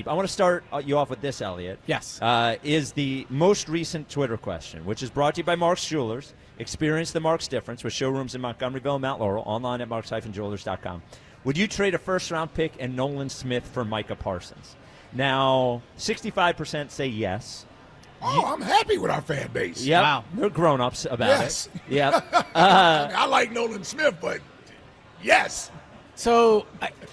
I want to start you off with this, Eliot. Yes. Is the most recent Twitter question, which is brought to you by Mark's Jewelers. Experience the Mark's difference with showrooms in Montgomeryville and Mount Laurel, online at marks-jewelers.com. Would you trade a first-round pick and Nolan Smith for Micah Parsons? Now, 65% say yes. Oh, I'm happy with our fan base. Yep. Wow. They're grown-ups about it. Yep. I like Nolan Smith, but yes. So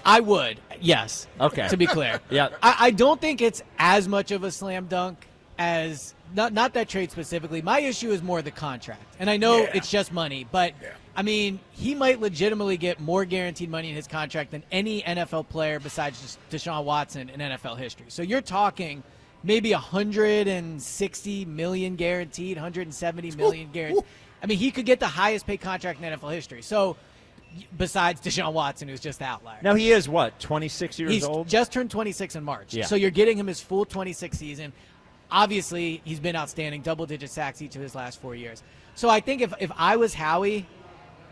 I would, yes. Okay. To be clear. Yeah. I don't think it's as much of a slam dunk as not that trade specifically. My issue is more the contract. And I know it's just money, but I mean, he might legitimately get more guaranteed money in his contract than any NFL player besides just Deshaun Watson in NFL history. So you're talking maybe 160 million guaranteed, 170 million guaranteed. I mean, he could get the highest paid contract in NFL history. So besides Deshaun Watson, who's just the outlier. Now he is, what, 26 years old? He's just turned 26 in March. Yeah. So you're getting him his full 26 season. Obviously, he's been outstanding, double-digit sacks each of his last 4 years. So I think if I was Howie,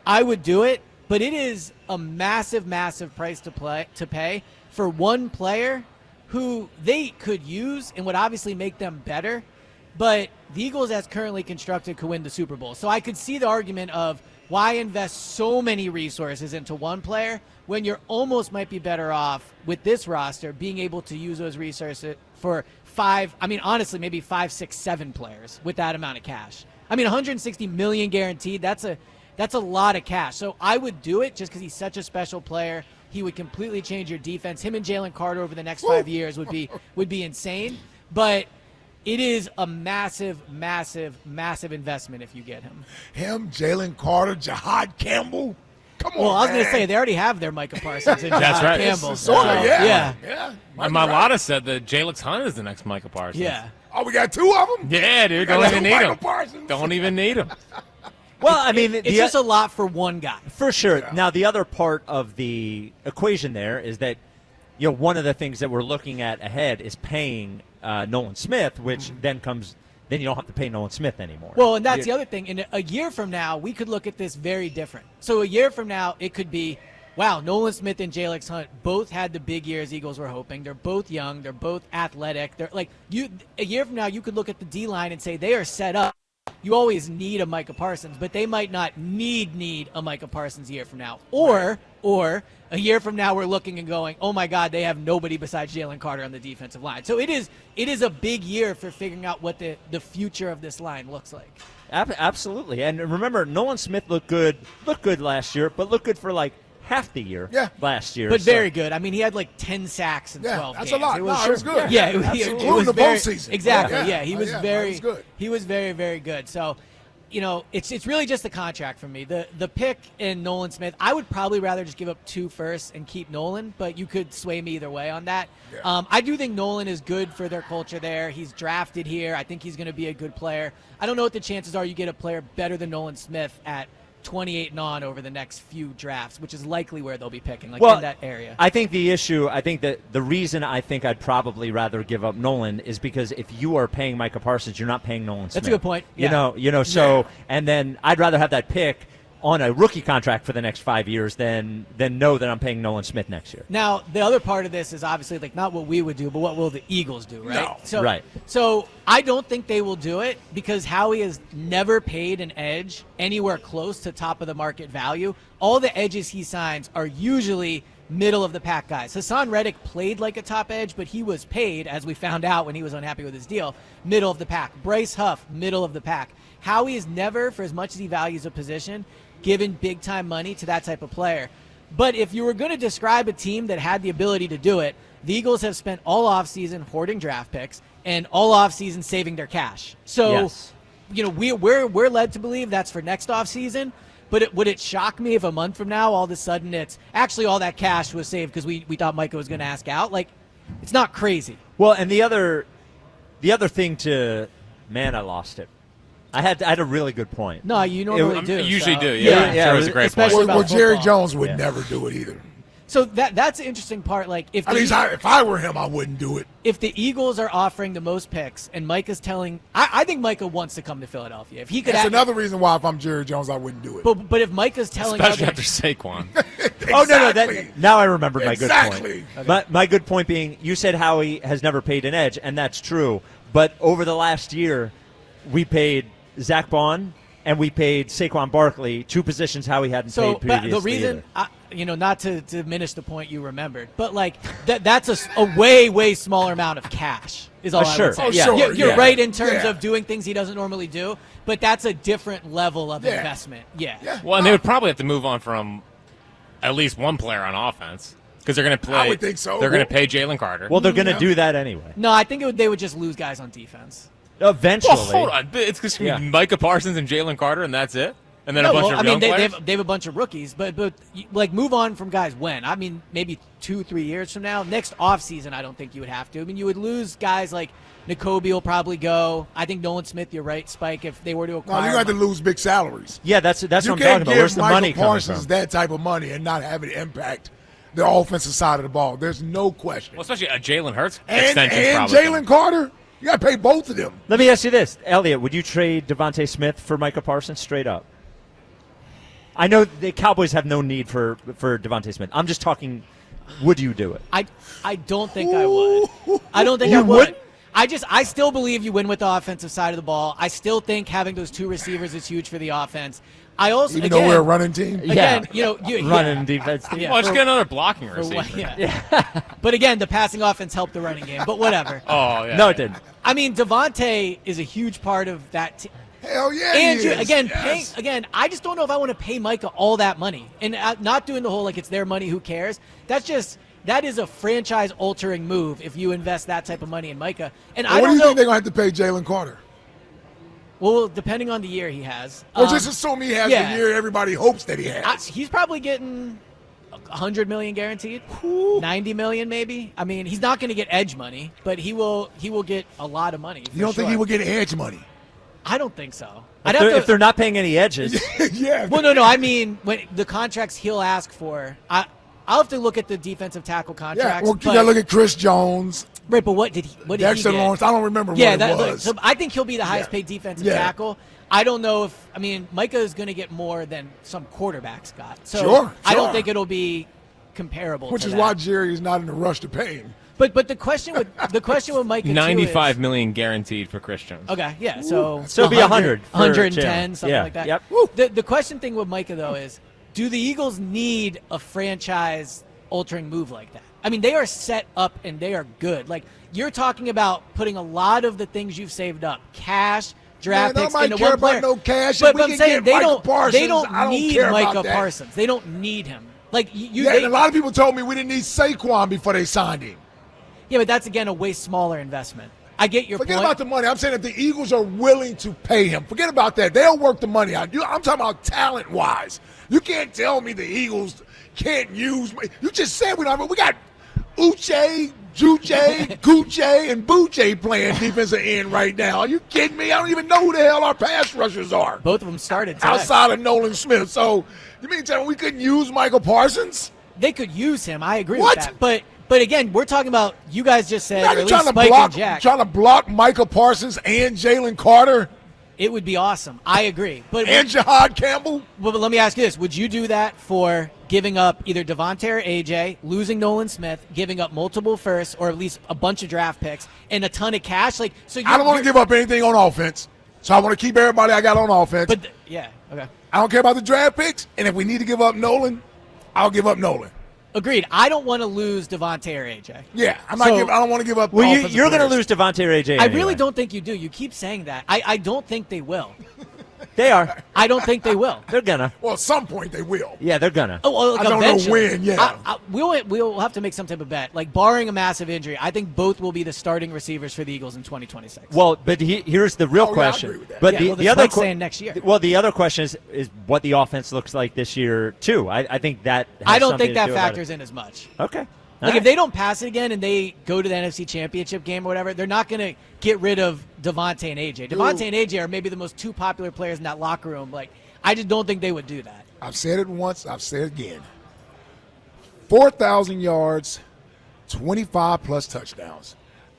I would do it, but it is a massive, massive price to pay for one player who they could use and would obviously make them better, but the Eagles, as currently constructed, could win the Super Bowl. So I could see the argument of why invest so many resources into one player when you're almost might be better off with this roster being able to use those resources for honestly, maybe 5, 6, 7 players with that amount of cash. I mean, 160 million guaranteed, that's a lot of cash. So I would do it just because he's such a special player. He would completely change your defense. Him and Jalen Carter over the next 5 years would be insane. But it is a massive, massive, massive investment if you get him. Him, Jalen Carter, Jahad Campbell. Come on, Well, I was going to man. say, they already have their Micah Parsons and That's Jahad right. Campbell. Sort of, yeah. And Malata said that Jalen Hunt is the next Micah Parsons. Yeah. Oh, we got 2 of them? Yeah, dude. got Don't even two need Micah him. Parsons. Don't even need him. Well, I mean, It's just a lot for one guy. for sure. Yeah. Now, the other part of the equation there is that, one of the things that we're looking at ahead is paying Nolan Smith, which then you don't have to pay Nolan Smith anymore. Well, and that's the other thing. In a year from now, we could look at this very different. So a year from now, it could be, wow, Nolan Smith and Jalen Hunt both had the big years Eagles were hoping. They're both young. They're both athletic. They're like a year from now, you could look at the D-line and say they are set up. You always need a Micah Parsons, but they might not need a Micah Parsons a year from now. Or a year from now, we're looking and going, oh my God, they have nobody besides Jalen Carter on the defensive line. So it is a big year for figuring out what the future of this line looks like. Absolutely. And remember, Nolan Smith looked good last year, but looked good for like half the year last year. But very good. I mean, he had like 10 sacks in 12 that's games. a lot. It was good. Yeah, it was the very, postseason. exactly. Yeah. Yeah, he was it was good. He was very, very good. So, it's really just the contract for me. The pick in Nolan Smith, I would probably rather just give up 2 firsts and keep Nolan, but you could sway me either way on that. Yeah. I do think Nolan is good for their culture there. He's drafted here. I think he's going to be a good player. I don't know what the chances are you get a player better than Nolan Smith at 28 and on over the next few drafts, which is likely where they'll be picking, in that area. I think that the reason I think I'd probably rather give up Nolan is because if you are paying Micah Parsons, you're not paying Nolan Smith. That's a good point. Yeah. And then I'd rather have that pick on a rookie contract for the next 5 years than know that I'm paying Nolan Smith next year. Now, the other part of this is obviously not what we would do, but what will the Eagles do, right? No. So I don't think they will do it because Howie has never paid an edge anywhere close to top of the market value. All the edges he signs are usually middle of the pack guys. Hassan Reddick played like a top edge, but he was paid, as we found out when he was unhappy with his deal, middle of the pack. Bryce Huff, middle of the pack. Howie is never, for as much as he values a position, given big-time money to that type of player. But if you were going to describe a team that had the ability to do it, the Eagles have spent all offseason hoarding draft picks and all offseason saving their cash. So, we're led to believe that's for next offseason. But would it shock me if a month from now, all of a sudden, it's actually all that cash was saved because we thought Micah was going to ask out? Like, it's not crazy. Well, and the other thing I lost it. I had a really good point. No, you normally do. You usually do. Yeah, Sure, it was a great point. especially Well, about Jerry football. Jones would never do it either. So that's the interesting part. Like, if I were him, I wouldn't do it. If the Eagles are offering the most picks, and Micah's telling, I think Micah wants to come to Philadelphia. If he could, that's another reason why if I'm Jerry Jones, I wouldn't do it. But if Micah's telling, especially after Saquon. Exactly. Oh no! Now I remembered my good point. Okay. My good point being, you said Howie has never paid an edge, and that's true. But over the last year, we paid Zach Bond and we paid Saquon Barkley, 2 positions Howie hadn't paid previously. But the reason, not to diminish the point you remembered, but like that's a way smaller amount of cash is all I would say. Oh, sure. You're right in terms of doing things he doesn't normally do, but that's a different level of investment. Yeah. Well, and they would probably have to move on from at least one player on offense because they're going to play. I would think so. They're going to pay Jalen Carter. Well, they're going to do that anyway. No, I think they would just lose guys on defense. Eventually. Well, hold on. It's just Micah Parsons and Jalen Carter, and that's it? And then a bunch of young players? They have a bunch of rookies, but like move on from guys when? I mean, maybe 2-3 years from now. Next offseason, I don't think you would have to. I mean, you would lose guys like N'Kobe will probably go. I think Nolan Smith, you're right, Spike, if they were to acquire. No, you have to lose big salaries. Yeah, that's what I'm talking about. Where's the money coming from? You can't give Micah Parsons that type of money and not have it impact the offensive side of the ball. There's no question. Well, especially a Jalen Hurts extension. And probably Jalen Carter, you got to pay both of them. Let me ask you this. Eliot, would you trade Devontae Smith for Micah Parsons straight up? I know the Cowboys have no need for Devontae Smith. I'm just talking, would you do it? I don't think I would. I don't think I would. I still believe you win with the offensive side of the ball. I still think having those 2 receivers is huge for the offense. I also even though we're a running team. Again, running defense team. Well, just get another blocking receiver. But again, the passing offense helped the running game. But whatever. Oh yeah. No, it didn't. I mean, Devontae is a huge part of that team. Hell yeah, Andrew, again, I just don't know if I want to pay Micah all that money. And not doing the whole like it's their money, who cares? That is a franchise-altering move if you invest that type of money in Micah. And what do you think they're going to have to pay Jalen Carter? Well, depending on the year he has. Well, just assume he has the year everybody hopes that he has. He's probably getting $100 million guaranteed, $90 million maybe. I mean, he's not going to get edge money, but he will get a lot of money. You don't think he will get edge money? I don't think so. If they're not paying any edges. Yeah. Well, no. I mean, when the contracts he'll ask for, I'll have to look at the defensive tackle contracts. Yeah, well, you got to look at Chris Jones. Right, but what did he Dexter get? Lawrence, I don't remember what it was. So I think he'll be the highest paid defensive tackle. I don't know Micah is going to get more than some quarterbacks got. So sure. I don't think it'll be comparable. Which to is that. why Jerry is not in a rush to pay him. But the question with Micah $95 million guaranteed for Chris Jones. Okay, yeah. So it'll be 100, 110, something like that. Yep. The question thing with Micah though is, do the Eagles need a franchise-altering move like that? I mean, they are set up and they are good. Like you're talking about putting a lot of the things you've saved up, cash, draft picks, into one player. About no cash. But I'm saying they don't I need Micah Parsons. They don't need him. Like a lot of people told me we didn't need Saquon before they signed him. Yeah, but that's, again, a way smaller investment. I get your point. Forget about the money. I'm saying if the Eagles are willing to pay him, forget about that. They'll work the money out. I'm talking about talent-wise. You can't tell me the Eagles can't use – you just said we got Uche, Juche, Gucci, and Buche playing defensive end right now. Are you kidding me? I don't even know who the hell our pass rushers are. Both of them started today. Outside of Nolan Smith. So you mean tell me we couldn't use Micah Parsons? They could use him. I agree with that. But again, we're talking about, you guys just said, or at least Spike and Jack. Trying to block Micah Parsons and Jalen Carter? It would be awesome. I agree. And Jahad Campbell? But let me ask you this. Would you do that for giving up either Devontae or AJ, losing Nolan Smith, giving up multiple firsts, or at least a bunch of draft picks, and a ton of cash? I don't want to give up anything on offense, so I want to keep everybody I got on offense. But yeah, okay. I don't care about the draft picks, and if we need to give up Nolan, I'll give up Nolan. Agreed. I don't want to lose Devontae or AJ. Yeah, I don't want to give up. Well, you're going to lose Devontae or AJ. I really don't think you do. You keep saying that. I don't think they will. They are. I don't think they will. They're gonna. Well, at some point they will. Yeah, they're gonna. Oh, well, I don't know when. Yeah, we'll have to make some type of bet. Like barring a massive injury, I think both will be the starting receivers for the Eagles in 2026. Well, but here's the real question. I agree with that. But the other saying next year. Well, the other question is what the offense looks like this year too. I think that. I don't think that factors in as much. Okay. Like if they don't pass it again and they go to the NFC Championship game or whatever, they're not going to get rid of Devontae and AJ. Devontae and AJ are maybe the most 2 popular players in that locker room. Like I just don't think they would do that. I've said it once. I've said it again. 4,000 yards, 25-plus touchdowns.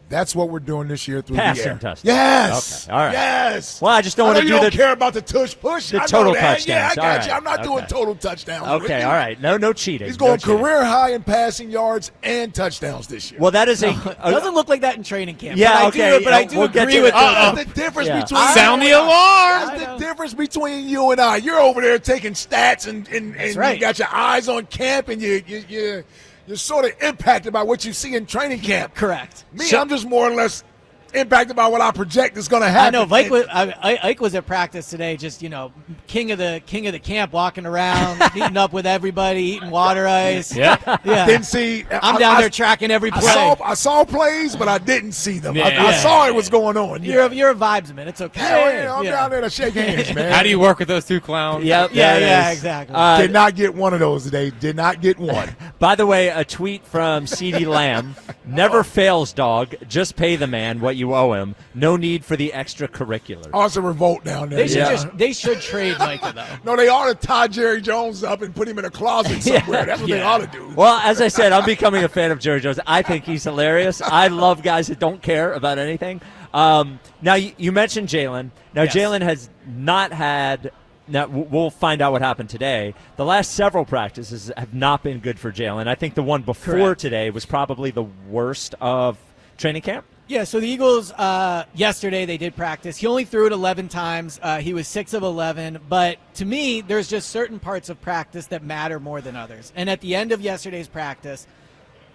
That's what we're doing this year through Passing the air. touchdowns. Yes. Okay. All right. Yes. Well, I just don't I want know to you do don't the care about the tush push. the I know total that. touchdowns. Yeah, I got All you. right. I'm not doing Okay. total touchdowns. with Okay, you. all right. No cheating. He's going No cheating. career high in passing yards and touchdowns this year. Well, that is It doesn't look like that in training camp. Yeah, but okay, I do we'll get agree to with that. you. That's the difference Yeah. between Sound you the and I. alarm. That's I know. the difference between you and I. You're over there taking stats and right. you got your eyes on camp and you're sort of impacted by what you see in training camp. Correct. Me, I'm just more or less impacted by what I project is going to I happen. know Ike was at practice today, just king of the camp, walking around, meeting up with everybody, eating water ice. Yeah. Yeah. Didn't see. I'm down there tracking every play. I saw plays, but I didn't see them. Yeah. I saw it was going on. You're a vibesman. It's okay. Yeah, I'm down there to shake hands, man. How do you work with those two clowns? Yep. Yeah, there it yeah, is. exactly. Did not get one of those today. Did not get one. By the way, a tweet from C.D. Lamb. Never fails, dog. Just pay the man what you owe him. No need for the extracurricular. Oh, it's a revolt down there. They should trade Micah though. No, they ought to tie Jerry Jones up and put him in a closet somewhere. That's what they ought to do. Well, as I said, I'm becoming a fan of Jerry Jones. I think he's hilarious. I love guys that don't care about anything. Now, you mentioned Jalen. Now, Yes. Jalen has not had – now, we'll find out what happened today. The last several practices have not been good for Jalen. I think the one before Correct. today was probably the worst of training camp. Yeah, so the Eagles, yesterday they did practice. He only threw it 11 times. He was 6 of 11. But to me, there's just certain parts of practice that matter more than others. And at the end of yesterday's practice,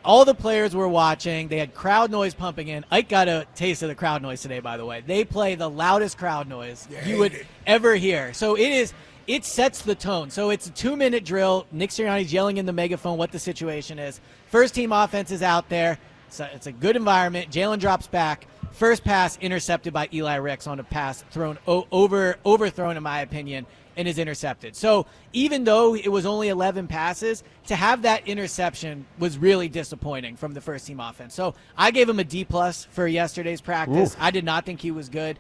all the players were watching. They had crowd noise pumping in. Ike got a taste of the crowd noise today, by the way. They play the loudest crowd noise you would ever hear. So it sets the tone. So it's a 2-minute drill. Nick Sirianni's yelling in the megaphone what the situation is. First team offense is out there. So it's a good environment. Jalen drops back. First pass intercepted by Eli Ricks on a pass thrown overthrown, in my opinion, and is intercepted. So even though it was only 11 passes, to have that interception was really disappointing from the first team offense. So I gave him a D+ for yesterday's practice. I did not think he was good.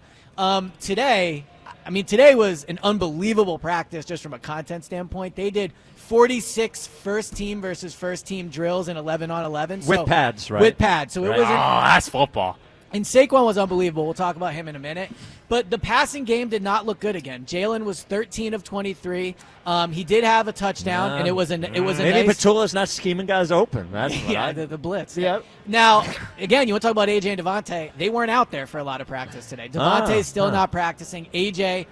Today was an unbelievable practice just from a content standpoint. They did 46 first team versus first team drills in 11 on 11. With pads, right? With pads. So it Right. was Oh, that's football. and Saquon was unbelievable. We'll talk about him in a minute. But the passing game did not look good again. Jalen was 13 of 23. He did have a touchdown, and it was a Maybe nice. Petula's not scheming guys open. That's what Yeah, I the blitz. Yep. Now, again, you want to talk about AJ and Devontae. They weren't out there for a lot of practice today. Devontae's still not practicing. AJ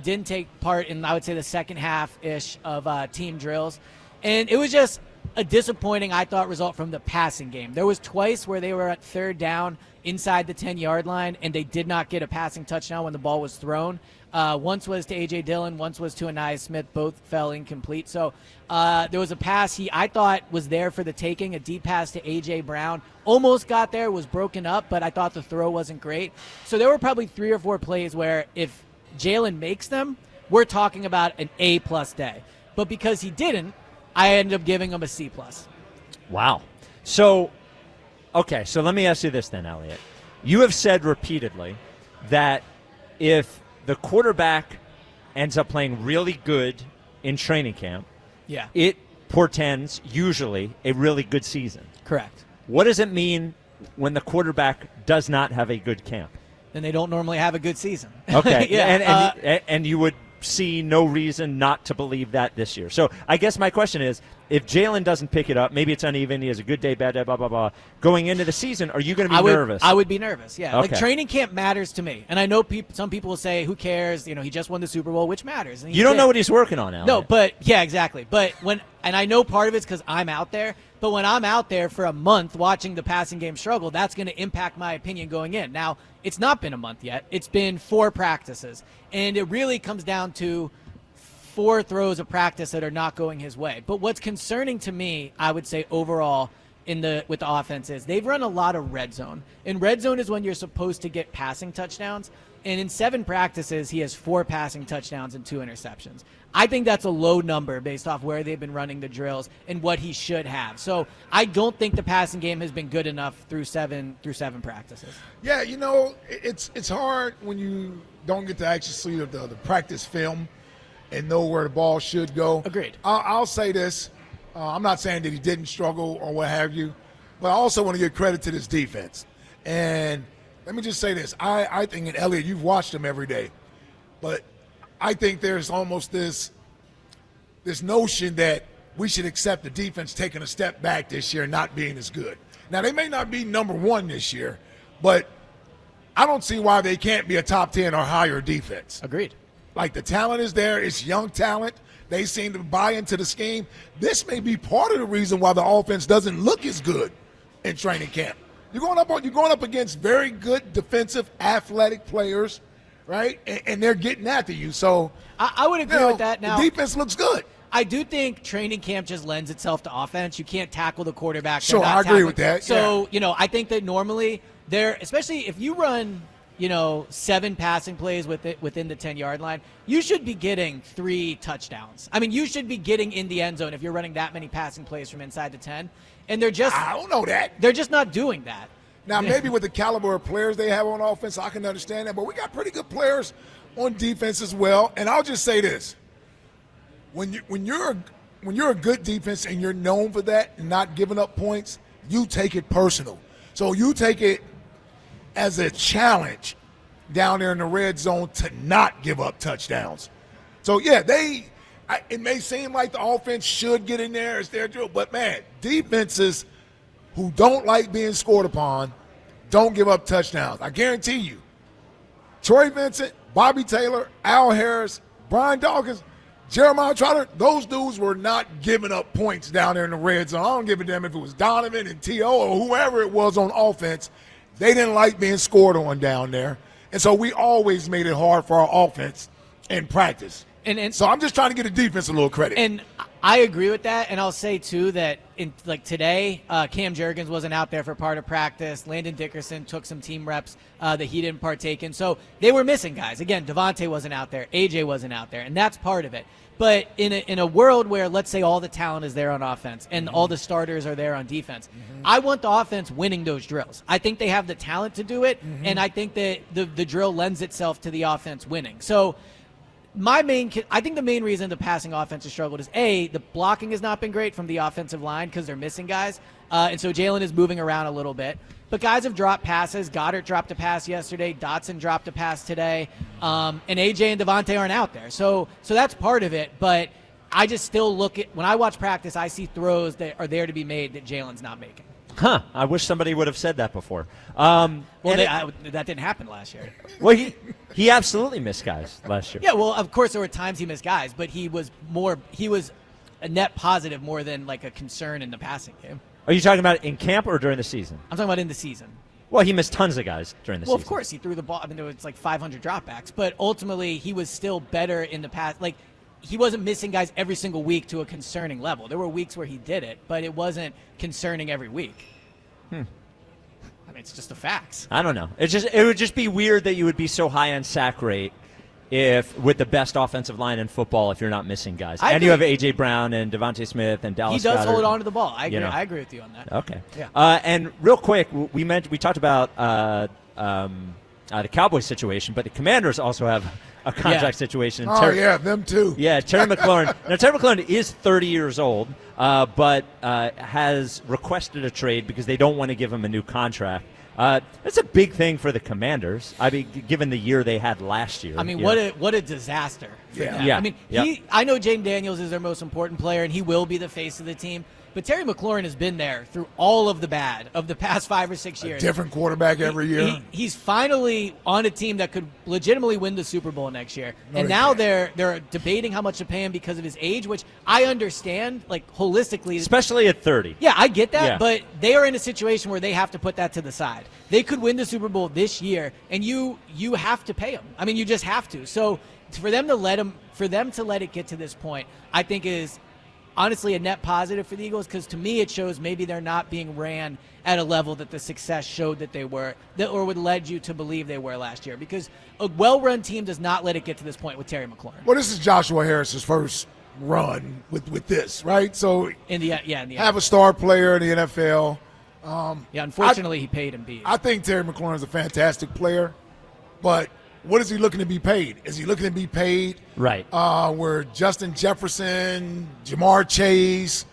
didn't take part in, I would say, the second half-ish of team drills. And it was just a disappointing, I thought, result from the passing game. There was twice where they were at third down inside the 10-yard line, and they did not get a passing touchdown when the ball was thrown. Once was to A.J. Dillon, once was to Anais Smith. Both fell incomplete. So there was a pass I thought was there for the taking, a deep pass to A.J. Brown. Almost got there, was broken up, but I thought the throw wasn't great. So there were probably 3 or 4 plays where if Jalen makes them, we're talking about an A+ day. But because he didn't, I ended up giving him a C+. Wow. So, okay, so let me ask you this then, Eliot. You have said repeatedly that if the quarterback ends up playing really good in training camp, Yeah, it portends usually a really good season. correct. What does it mean when the quarterback does not have a good camp? Then they don't normally have a good season. Okay, Yeah, and you would see no reason not to believe that this year. So I guess my question is, if Jalen doesn't pick it up, maybe it's uneven, he has a good day, bad day, blah, blah, blah. Going into the season, are you going to be nervous? I would be nervous, yeah. Okay. Like, training camp matters to me. And I know some people will say, who cares? He just won the Super Bowl, which matters. And he You don't did. know what he's working on, Eliot. No, but, yeah, exactly. But and I know part of it's because I'm out there, but when I'm out there for a month watching the passing game struggle, that's going to impact my opinion going in. Now, it's not been a month yet. It's been 4 practices. And it really comes down to 4 throws of practice that are not going his way. But what's concerning to me, I would say overall with the offense is they've run a lot of red zone. And red zone is when you're supposed to get passing touchdowns. And in 7 practices, he has 4 passing touchdowns and 2 interceptions. I think that's a low number based off where they've been running the drills and what he should have. So I don't think the passing game has been good enough through 7 practices. Yeah, it's hard when you don't get to actually see the practice film and know where the ball should go. Agreed. I'll say this. I'm not saying that he didn't struggle or what have you, but I also want to give credit to this defense. And let me just say this. I think, and Eliot, you've watched him every day, but I think there's almost this notion that we should accept the defense taking a step back this year and not being as good. Now, they may not be number one this year, but I don't see why they can't be a top 10 or higher defense. Agreed. Like, the talent is there. It's young talent. They seem to buy into the scheme. This may be part of the reason why the offense doesn't look as good in training camp. You're going up against very good defensive, athletic players, right? And they're getting after you. So I would agree with that. Now, the defense looks good. I do think training camp just lends itself to offense. You can't tackle the quarterback. Sure, I agree with that. So, I think that normally especially if you run, 7 passing plays within the 10-yard line, you should be getting 3 touchdowns. I mean, you should be getting in the end zone if you're running that many passing plays from inside the 10. And I don't know that. They're just not doing that. Now, maybe with the caliber of players they have on offense, I can understand that. But we got pretty good players on defense as well. And I'll just say this. When you're a good defense and you're known for that and not giving up points, you take it personal. So you take it as a challenge down there in the red zone to not give up touchdowns. So, yeah, it may seem like the offense should get in there. It's their drill. But, man, defenses who don't like being scored upon don't give up touchdowns. I guarantee you, Troy Vincent, Bobby Taylor, Al Harris, Brian Dawkins, Jeremiah Trotter, those dudes were not giving up points down there in the red zone. I don't give a damn if it was Donovan and T.O. or whoever it was on offense. They didn't like being scored on down there. And so we always made it hard for our offense in practice. And so I'm just trying to get the defense a little credit. And I agree with that. And I'll say, too, that today, Cam Jurgens wasn't out there for part of practice. Landon Dickerson took some team reps that he didn't partake in. So they were missing guys. Again, Devontae wasn't out there. AJ wasn't out there. And that's part of it. But in a world where, let's say, all the talent is there on offense and all the starters are there on defense, I want the offense winning those drills. I think they have the talent to do it, and I think that the drill lends itself to the offense winning. So I think the main reason the passing offense has struggled is, A, the blocking has not been great from the offensive line because they're missing guys, and so Jalen is moving around a little bit. But guys have dropped passes. Goddard dropped a pass yesterday. Dotson dropped a pass today. And AJ and Devontae aren't out there. So that's part of it. But I just still when I watch practice, I see throws that are there to be made that Jalen's not making. Huh. I wish somebody would have said that before. That didn't happen last year. Well, he absolutely missed guys last year. Yeah, well, of course there were times he missed guys, but he was a net positive more than like a concern in the passing game. Are you talking about in camp or during the season? I'm talking about in the season. Well, he missed tons of guys during the season. Well, of course, he threw the ball. I mean, there was like 500 dropbacks. But ultimately, he was still better in the pass. Like, he wasn't missing guys every single week to a concerning level. There were weeks where he did it, but it wasn't concerning every week. I mean, it's just the facts. I don't know. It would just be weird that you would be so high on sack rate with the best offensive line in football if you're not missing guys. And you have A.J. Brown and Devontae Smith and Dallas Goedert. He does hold on to the ball. I agree with you on that. Okay. Yeah. And real quick, we talked about the Cowboys situation, but the Commanders also have a contract situation. Them too. Yeah, Terry McLaurin. Now, Terry McLaurin is 30 years old, but has requested a trade because they don't want to give him a new contract. That's a big thing for the Commanders. I mean, given the year they had last year. I mean, what a disaster. Yeah. I mean, I know Jaden Daniels is their most important player, and he will be the face of the team. But Terry McLaurin has been there through all of the bad of the past 5 or 6 years. A different quarterback every year. He's finally on a team that could legitimately win the Super Bowl next year. And now they're debating how much to pay him because of his age, which I understand, like, holistically. Especially at 30. Yeah, I get that. Yeah. But they are in a situation where they have to put that to the side. They could win the Super Bowl this year, and you have to pay him. I mean, you just have to. So for them to let it get to this point, I think is honestly a net positive for the Eagles, because to me it shows maybe they're not being ran at a level that the success showed that they were, or would led you to believe they were last year, because a well-run team does not let it get to this point with Terry McLaurin. Well, this is Joshua Harris's first run with this, right? So in the have a star player in the NFL. Unfortunately, he paid him beat. I think Terry McLaurin is a fantastic player, but what is he looking to be paid? Is he looking to be paid right where Justin Jefferson, Jamar Chase,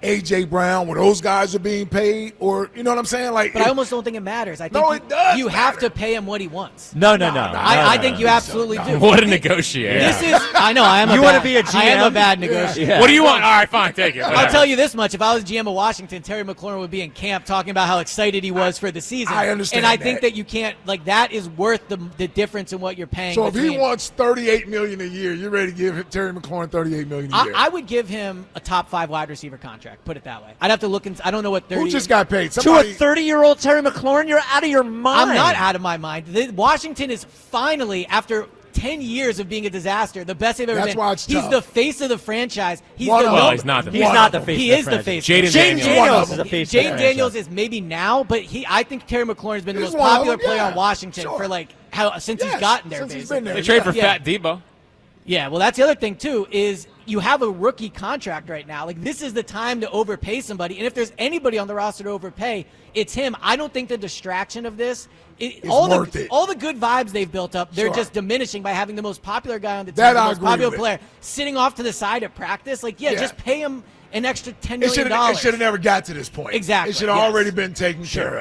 A.J. Brown, when those guys are being paid, or you know what I'm saying? Like, but I almost don't think it matters. I think it does. You have to pay him what he wants. No. I think you absolutely do. What a negotiator. This is. I know. I am. You want to be a GM? I am a bad negotiator. Yeah. What do you want? All right, fine, take it. I'll tell you this much: if I was GM of Washington, Terry McLaurin would be in camp talking about how excited he was for the season. I understand and I think that you can't that is worth the difference in what you're paying. So if he wants $38 million a year, you're ready to give Terry McLaurin $38 million a year? I would give him a top 5 wide receiver contract. Put it that way. I'd have to look. I don't know what 30. Who just got paid? To a 30-year-old Terry McLaurin, you're out of your mind. I'm not out of my mind. Washington is finally, after 10 years of being a disaster, the best they've ever been. That's why it's He's tough. the face of the franchise. He's Well, he's not the He's not the face. He of is the the franchise. face. Jaden Daniels is the face. Jaden of the Daniels franchise. is maybe now, but I think Terry McLaurin has been the He's most one of popular them, player yeah. on Washington Sure. for since he's gotten there. Since he's basically. been there. They trade for Yeah. Fat Debo. Yeah, well, that's the other thing, too, is you have a rookie contract right now. Like, this is the time to overpay somebody. And if there's anybody on the roster to overpay, it's him. I don't think the distraction of this, all the good vibes they've built up, they're Sure. just diminishing by having the most popular guy on the team, That the I most agree popular with. player, sitting off to the side at practice. Like, yeah. Just pay him an extra $10 million. It should have never got to this point. Exactly, It should have yes. already been taken care of.